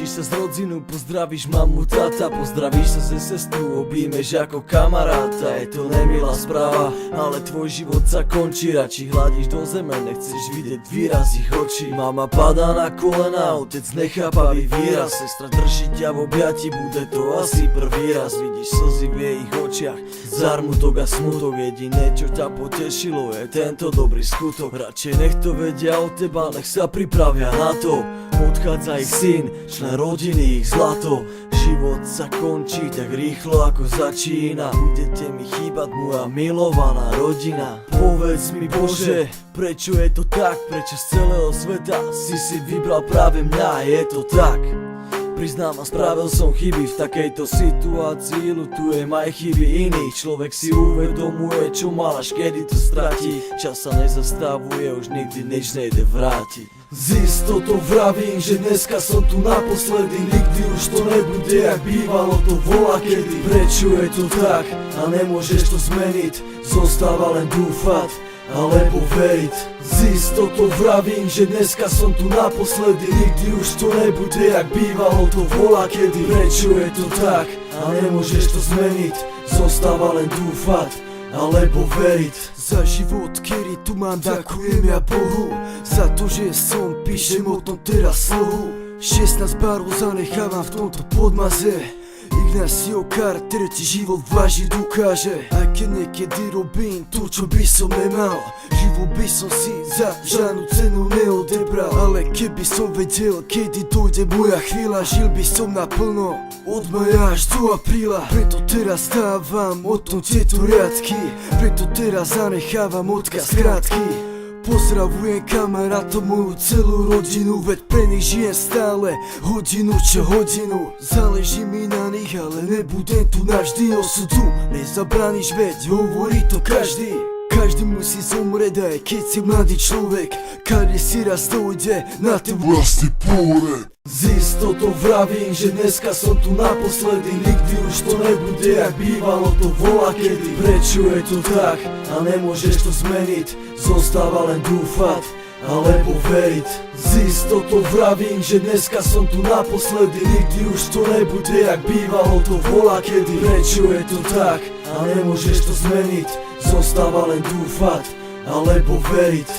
Zlúčiš sa s rodzinou, pozdravíš mamu, tata, pozdravíš sa ze sestru, objímeš ako kamaráta. Je to nemilá správa, ale tvoj život sa končí. Radšej hľadíš do zeme, nechceš vidieť výraz ich očí. Mama padá na kolena, otec nechápavý výraz. Sestra drží ťa v objati, bude to asi prvý raz. Vidíš slzy v jej očiach, zármutok a smutok. Jediné čo ťa potešilo je tento dobrý skutok. Radšej nech to vedia o teba, nech sa pripravia na to. Odchádza ich syn, člen rodiny ich zlato. Život sa končí tak rýchlo ako začína. Budete mi chýbať moja milovaná rodina. Povedz mi Bože, prečo je to tak? Prečo z celého sveta si vybral práve mňa? Je to tak? Priznám a spravil som chyby, v takejto situácii ľutujem aj chyby iných. Človek si uvedomuje, čo mal, až kedy to stratí. Čas sa nezastavuje, už nikdy nič nejde vrátiť. Z istotou vravím, že dneska som tu naposledy. Nikdy už to nebude, jak bývalo to volá kedy. Prečo je to tak a nemôžeš to zmeniť? Zostáva len dúfať alebo veriť. Z istotou vravím, že dneska som tu naposledy. Nikdy už to nebude, jak bývalo to volá kedy. Prečo je to tak a nemôžeš to zmeniť? Zostáva len dúfať alebo veriť. Za život, ktorý tu mám, ďakujem ja Bohu. Za to, že som, píšem o tom teraz slohu. 16 barov zanechávam v tomto podmaze. Ignacio Carter ti život vážiť ukáže. Aj keď niekedy robím to, čo by som nemal. Život by som si za žiadnu cenu neodebral. Ale keby som vedel, kedy dojde moja chvíľa, žil by som naplno od maja až do apríla. Preto teraz dávam o tom tieto riadky, preto teraz zanechávam odkaz krátky. Pozdravujem kamarátov, moju celú rodinu, veď pre nich žijem stále, hodinu čo hodinu. Záleží mi na nich, ale nebudem tu navždy. Osudu nezabrániš, veď hovorí to každý. Každý musí zomrieť, aj keď si mladý človek. Kade si raz dojde na ten vlastný pôrek. Z istotou vravím, že dneska som tu naposledy. Nikdy už to nebude, jak bývalo to volá kedy. Prečo je to tak a nemôžeš to zmeniť? Zostáva len dúfať alebo veriť. Z istotou vravím, že dneska som tu naposledy. Nikdy už to nebude, jak bývalo to volá kedy. Prečo je to tak a nemôžeš to zmeniť? Zostáva len dúfať alebo veriť.